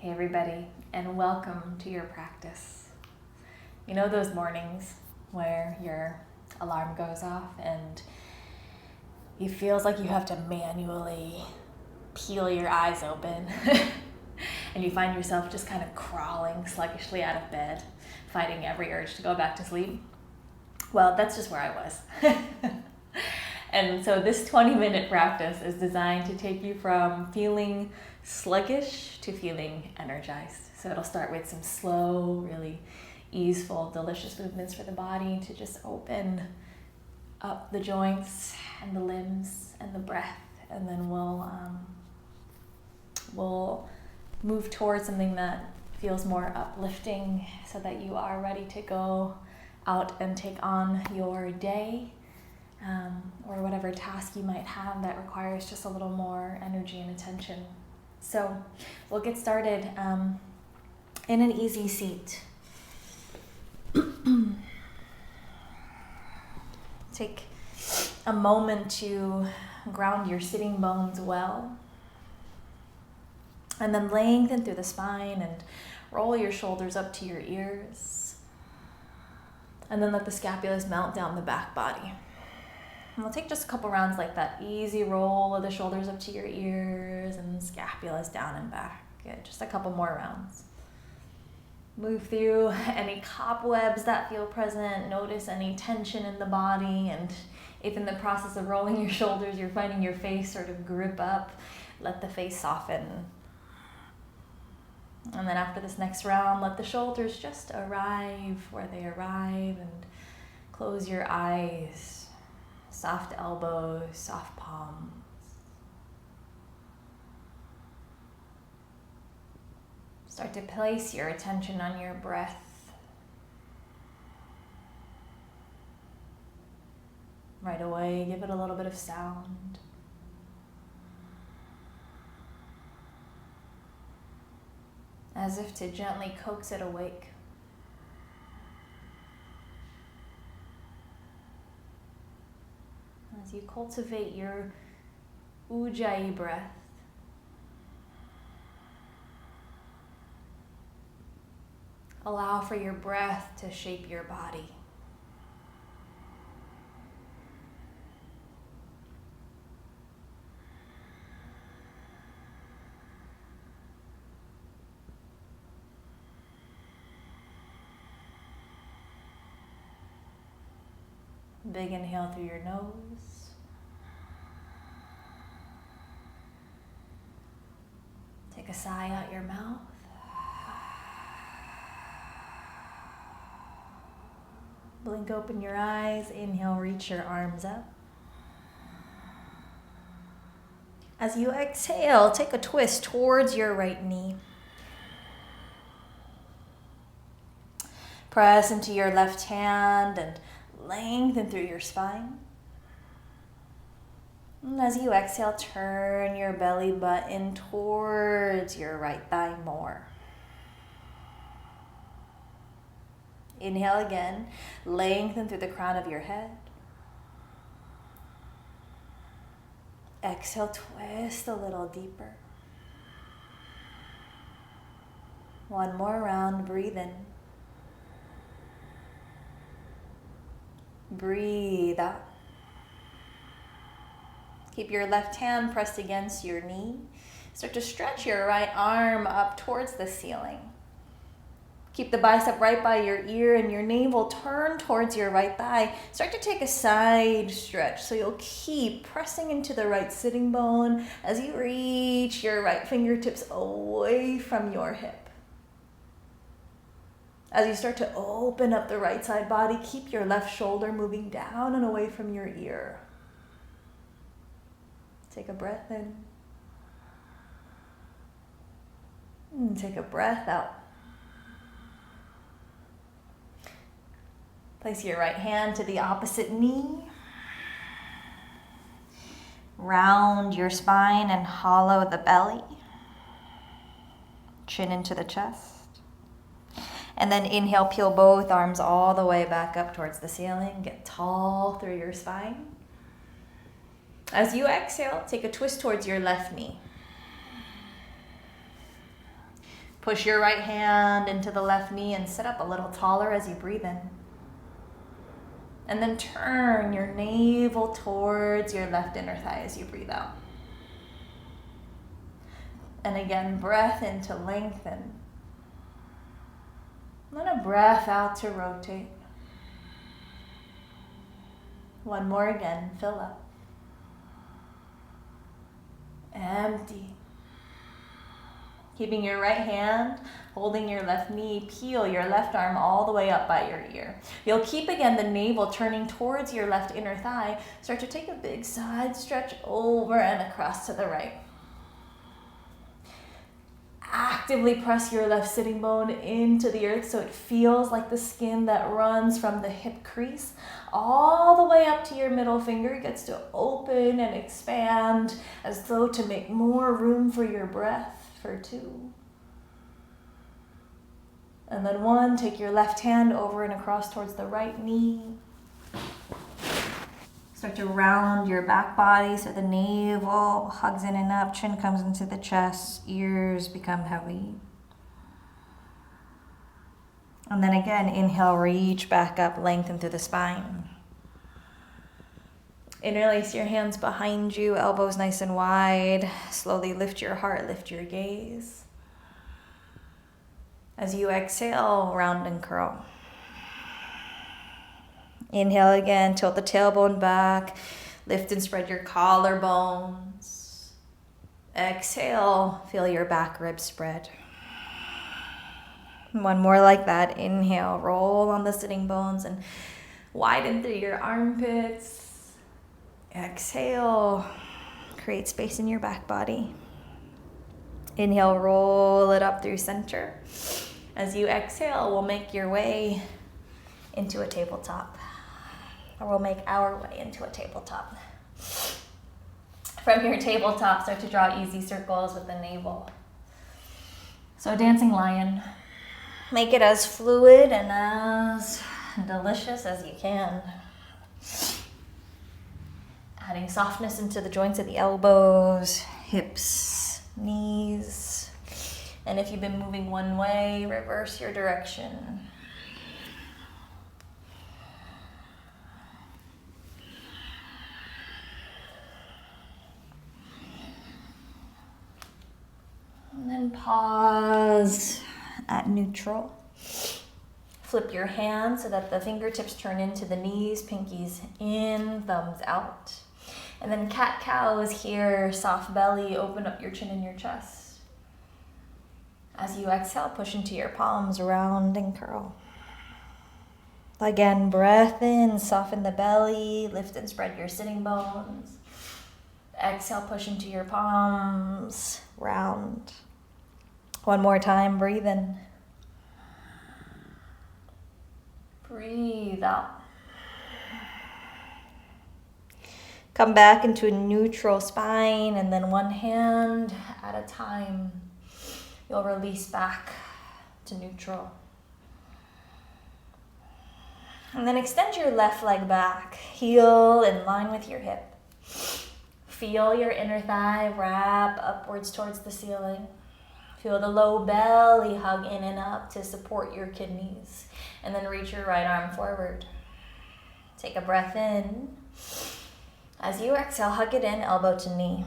Hey everybody, and welcome to your practice. You know those mornings where your alarm goes off and it feels like you have to manually peel your eyes open and you find yourself just kind of crawling sluggishly out of bed, fighting every urge to go back to sleep? Well, that's just where I was. And so this 20-minute practice is designed to take you from feeling sluggish to feeling energized. So it'll start with some slow, really easeful, delicious movements for the body to just open up the joints and the limbs and the breath. And then we'll move towards something that feels more uplifting so that you are ready to go out and take on your day. Or whatever task you might have that requires just a little more energy and attention. So we'll get started in an easy seat. Take a moment to ground your sitting bones well. And then lengthen through the spine and roll your shoulders up to your ears. And then let the scapulas mount down the back body. And we'll take just a couple rounds like that. Easy roll of the shoulders up to your ears and scapulas down and back. Good. Just a couple more rounds. Move through any cobwebs that feel present. Notice any tension in the body. And if in the process of rolling your shoulders, you're finding your face sort of grip up, let the face soften. And then after this next round, let the shoulders just arrive where they arrive and close your eyes. Soft elbows, soft palms. Start to place your attention on your breath. Right away, give it a little bit of sound. As if to gently coax it awake. As you cultivate your ujjayi breath, allow for your breath to shape your body. Big inhale through your nose. Take a sigh out your mouth. Blink open your eyes. Inhale, reach your arms up. As you exhale, take a twist towards your right knee. Press into your left hand and lengthen through your spine. And as you exhale, turn your belly button towards your right thigh more. Inhale again, lengthen through the crown of your head. Exhale, twist a little deeper. One more round, breathe in. Breathe out. Keep your left hand pressed against your knee. Start to stretch your right arm up towards the ceiling. Keep the bicep right by your ear and your navel turn towards your right thigh. Start to take a side stretch. So you'll keep pressing into the right sitting bone as you reach your right fingertips away from your hip. As you start to open up the right side body, keep your left shoulder moving down and away from your ear. Take a breath in. And take a breath out. Place your right hand to the opposite knee. Round your spine and hollow the belly. Chin into the chest. And then inhale, peel both arms all the way back up towards the ceiling. Get tall through your spine. As you exhale, take a twist towards your left knee. Push your right hand into the left knee and sit up a little taller as you breathe in. And then turn your navel towards your left inner thigh as you breathe out. And again, breath in to lengthen. And then a breath out to rotate. One more again, fill up. Empty. Keeping your right hand, holding your left knee, peel your left arm all the way up by your ear. You'll keep again the navel turning towards your left inner thigh. Start to take a big side stretch over and across to the right. Actively press your left sitting bone into the earth so it feels like the skin that runs from the hip crease all the way up to your middle finger gets to open and expand as though to make more room for your breath. For 2. And then 1, take your left hand over and across towards the right knee. Start to round your back body so the navel hugs in and up, chin comes into the chest, ears become heavy. And then again, inhale, reach back up, lengthen through the spine. Interlace your hands behind you, elbows nice and wide. Slowly lift your heart, lift your gaze. As you exhale, round and curl. Inhale again, tilt the tailbone back. Lift and spread your collarbones. Exhale, feel your back ribs spread. One more like that. Inhale, roll on the sitting bones and widen through your armpits. Exhale, create space in your back body. Inhale, roll it up through center. As you exhale, we'll make your way into a tabletop. Or we'll make our way into a tabletop. From your tabletop, start to draw easy circles with the navel. So dancing lion. Make it as fluid and as delicious as you can. Adding softness into the joints of the elbows, hips, knees. And if you've been moving one way, reverse your direction. And then pause at neutral. Flip your hands so that the fingertips turn into the knees, pinkies in, thumbs out. And then cat-cow is here, soft belly, open up your chin and your chest. As you exhale, push into your palms, round and curl. Again, breath in, soften the belly, lift and spread your sitting bones. Exhale, push into your palms, round. One more time, breathe in. Breathe out. Come back into a neutral spine, and then one hand at a time, you'll release back to neutral. And then extend your left leg back, heel in line with your hip. Feel your inner thigh wrap upwards towards the ceiling. Feel the low belly hug in and up to support your kidneys. And then reach your right arm forward. Take a breath in. As you exhale, hug it in, elbow to knee.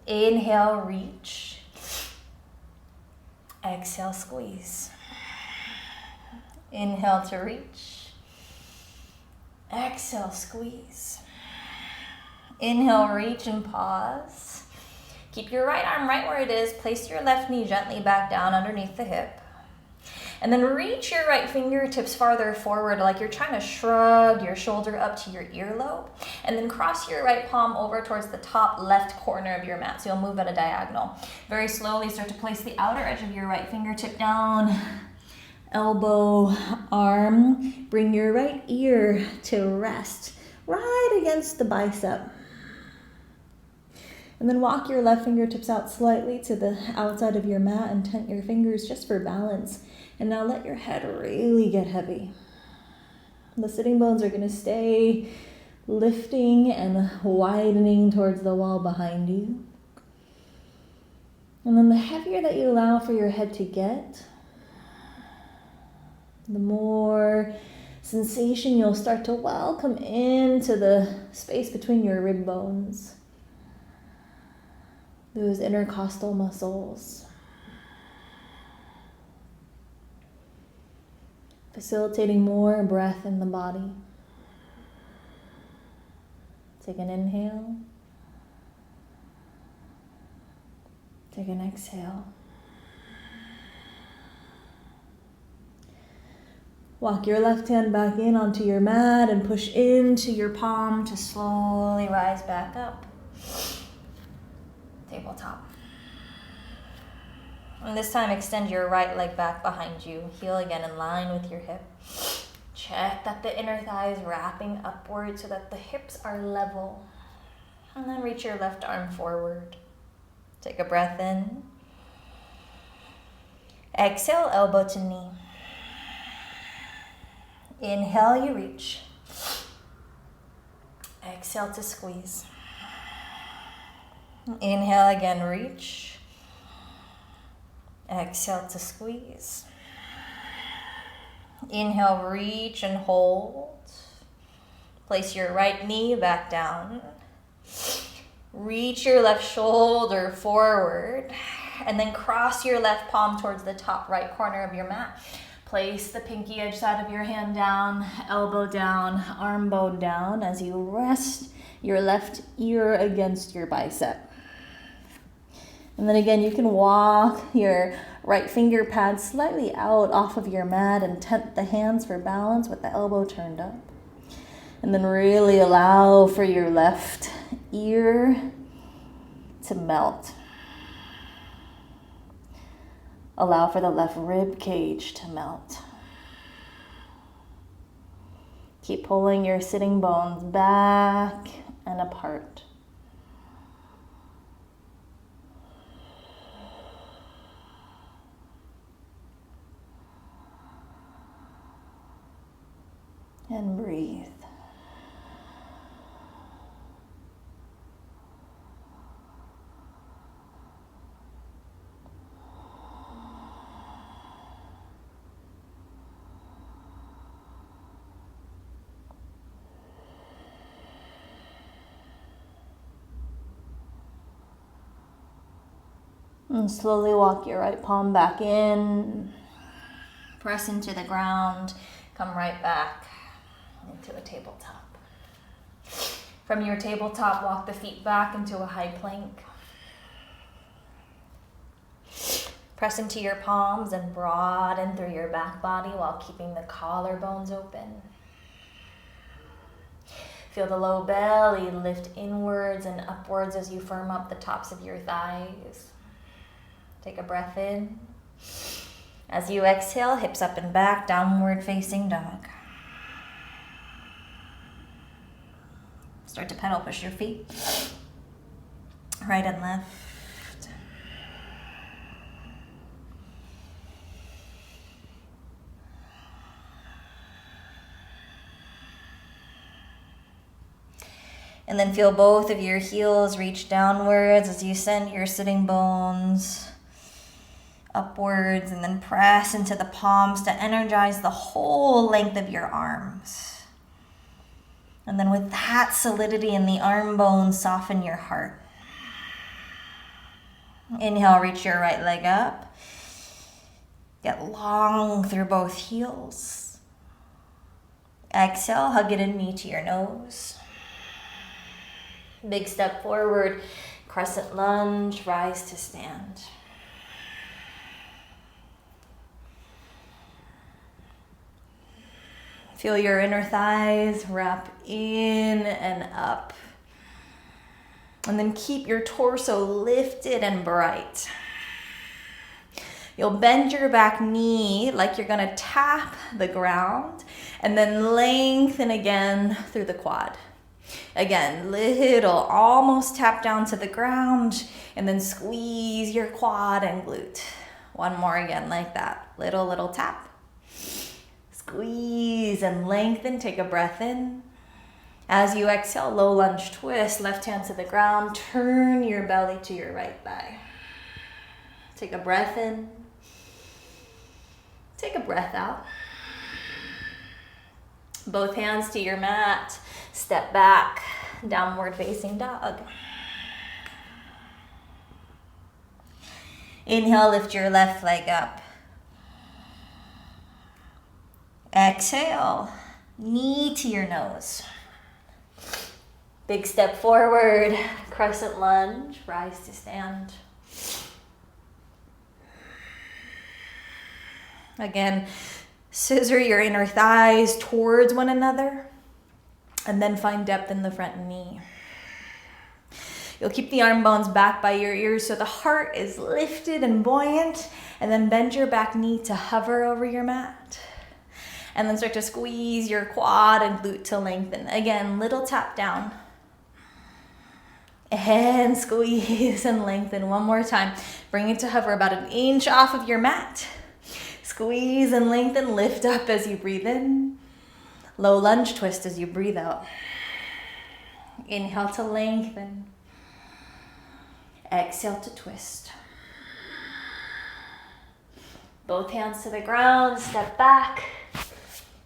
Inhale, reach. Exhale, squeeze. Inhale to reach. Exhale, squeeze. Inhale, reach and pause. Keep your right arm right where it is. Place your left knee gently back down underneath the hip. And then reach your right fingertips farther forward like you're trying to shrug your shoulder up to your earlobe. And then cross your right palm over towards the top left corner of your mat. So you'll move at a diagonal. Very slowly start to place the outer edge of your right fingertip down. Elbow, arm. Bring your right ear to rest right against the bicep. And then walk your left fingertips out slightly to the outside of your mat and tent your fingers just for balance. And now let your head really get heavy. The sitting bones are going to stay lifting and widening towards the wall behind you. And then the heavier that you allow for your head to get, the more sensation you'll start to welcome into the space between your rib bones, those intercostal muscles, facilitating more breath in the body. Take an inhale. Take an exhale. Walk your left hand back in onto your mat and push into your palm to slowly rise back up. Tabletop. And this time extend your right leg back behind you. Heel again in line with your hip. Check that the inner thigh is wrapping upward so that the hips are level. And then reach your left arm forward. Take a breath in. Exhale, elbow to knee. Inhale, you reach. Exhale to squeeze. Inhale again, reach. Exhale to squeeze. Inhale, reach and hold. Place your right knee back down. Reach your left shoulder forward. And then cross your left palm towards the top right corner of your mat. Place the pinky edge side of your hand down, elbow down, arm bone down as you rest your left ear against your bicep. And then again, you can walk your right finger pad slightly out off of your mat and tent the hands for balance with the elbow turned up. And then really allow for your left ear to melt. Allow for the left rib cage to melt. Keep pulling your sitting bones back and apart. And breathe. And slowly walk your right palm back in. Press into the ground. Come right back into a tabletop. From your tabletop, walk the feet back into a high plank. Press into your palms and broaden through your back body while keeping the collarbones open. Feel the low belly lift inwards and upwards as you firm up the tops of your thighs. Take a breath in. As you exhale, hips up and back, downward facing dog. Start to pedal, push your feet. Right and left. And then feel both of your heels reach downwards as you send your sitting bones upwards, and then press into the palms to energize the whole length of your arms. And then with that solidity in the arm bones, soften your heart. Inhale, reach your right leg up. Get long through both heels. Exhale, hug it in, knee to your nose. Big step forward, crescent lunge, rise to stand. Feel your inner thighs wrap in and up. And then keep your torso lifted and bright. You'll bend your back knee like you're gonna tap the ground, and then lengthen again through the quad. Again, little, almost tap down to the ground, and then squeeze your quad and glute. One more again like that. Little tap. Squeeze and lengthen. Take a breath in. As you exhale, low lunge twist, left hand to the ground. Turn your belly to your right thigh. Take a breath in. Take a breath out. Both hands to your mat. Step back, downward facing dog. Inhale, lift your left leg up. Exhale, knee to your nose. Big step forward, crescent lunge, rise to stand. Again, scissor your inner thighs towards one another, and then find depth in the front knee. You'll keep the arm bones back by your ears so the heart is lifted and buoyant, and then bend your back knee to hover over your mat. And then start to squeeze your quad and glute to lengthen. Again, little tap down. And squeeze and lengthen one more time. Bring it to hover about an inch off of your mat. Squeeze and lengthen, lift up as you breathe in. Low lunge twist as you breathe out. Inhale to lengthen. Exhale to twist. Both hands to the ground, step back.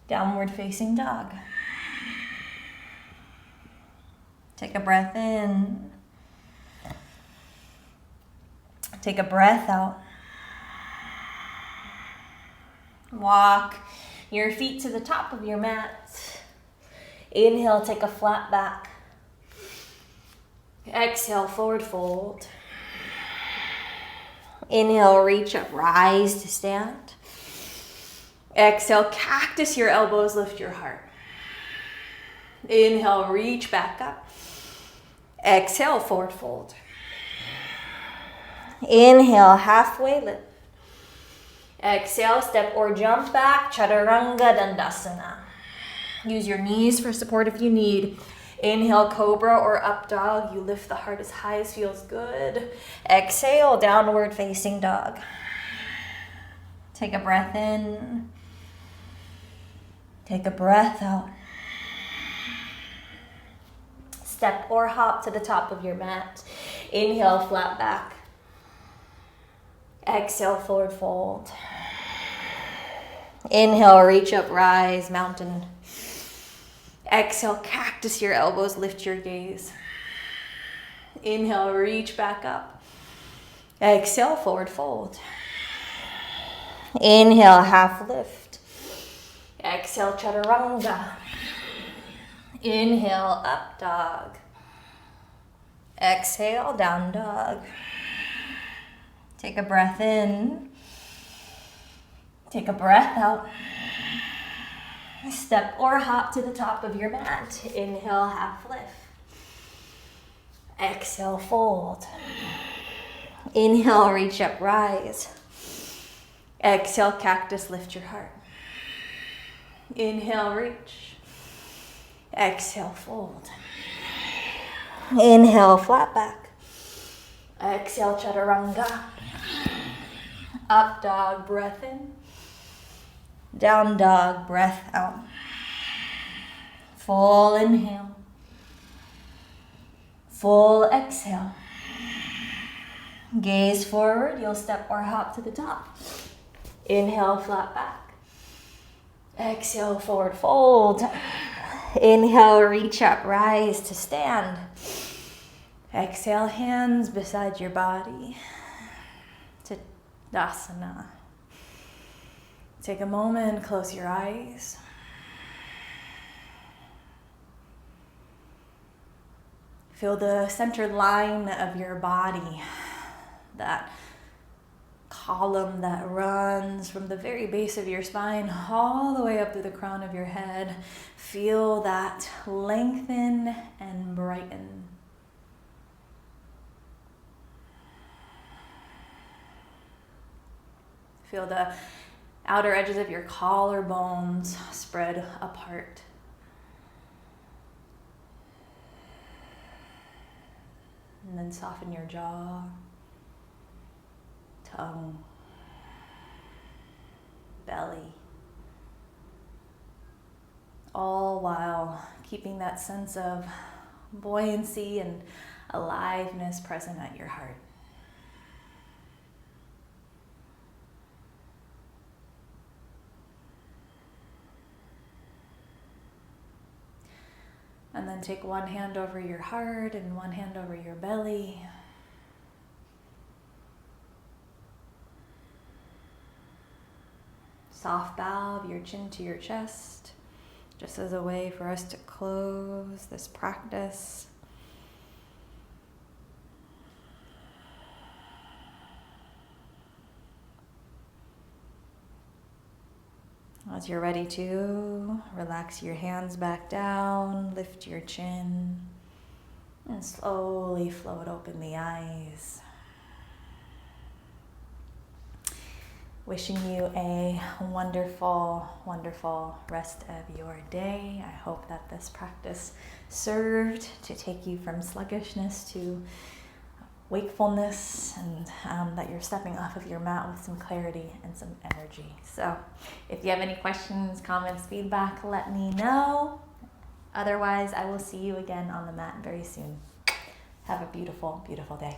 Downward facing dog. Take a breath in. Take a breath out. Walk your feet to the top of your mat. Inhale, take a flat back. Exhale, forward fold. Inhale, reach up, rise to stand. Exhale, cactus your elbows, lift your heart. Inhale, reach back up. Exhale, forward fold. Inhale, halfway lift. Exhale, step or jump back, Chaturanga Dandasana. Use your knees for support if you need. Inhale, cobra or up dog. You lift the heart as high as feels good. Exhale, downward facing dog. Take a breath in. Take a breath out. Step or hop to the top of your mat. Inhale, flat back. Exhale, forward fold. Inhale, reach up, rise, mountain. Exhale, cactus your elbows, lift your gaze. Inhale, reach back up. Exhale, forward fold. Inhale, half lift. Exhale, chaturanga. Inhale, up dog. Exhale, down dog. Take a breath in. Take a breath out. Step or hop to the top of your mat. Inhale, half lift. Exhale, fold. Inhale, reach up, rise. Exhale, cactus, lift your heart. Inhale, reach. Exhale, fold. Inhale, flat back. Exhale, chaturanga. Up dog, breath in. Down dog, breath out. Full inhale. Full exhale. Gaze forward, you'll step or hop to the top. Inhale, flat back. Exhale, forward fold. Inhale, reach up, rise to stand. Exhale, hands beside your body. Tadasana. Take a moment, close your eyes. Feel the centered line of your body, that column that runs from the very base of your spine all the way up to the crown of your head. Feel that lengthen and brighten. Feel the outer edges of your collarbones spread apart. And then soften your jaw, tongue, belly. All while keeping that sense of buoyancy and aliveness present at your heart. And then take one hand over your heart and one hand over your belly. Soft bow of your chin to your chest, just as a way for us to close this practice. As you're ready to, relax your hands back down, lift your chin, and slowly float open the eyes. Wishing you a wonderful, wonderful rest of your day. I hope that this practice served to take you from sluggishness to wakefulness, and that you're stepping off of your mat with some clarity and some energy. So if you have any questions, comments, feedback, let me know. Otherwise, I will see you again on the mat very soon. Have a beautiful, beautiful day.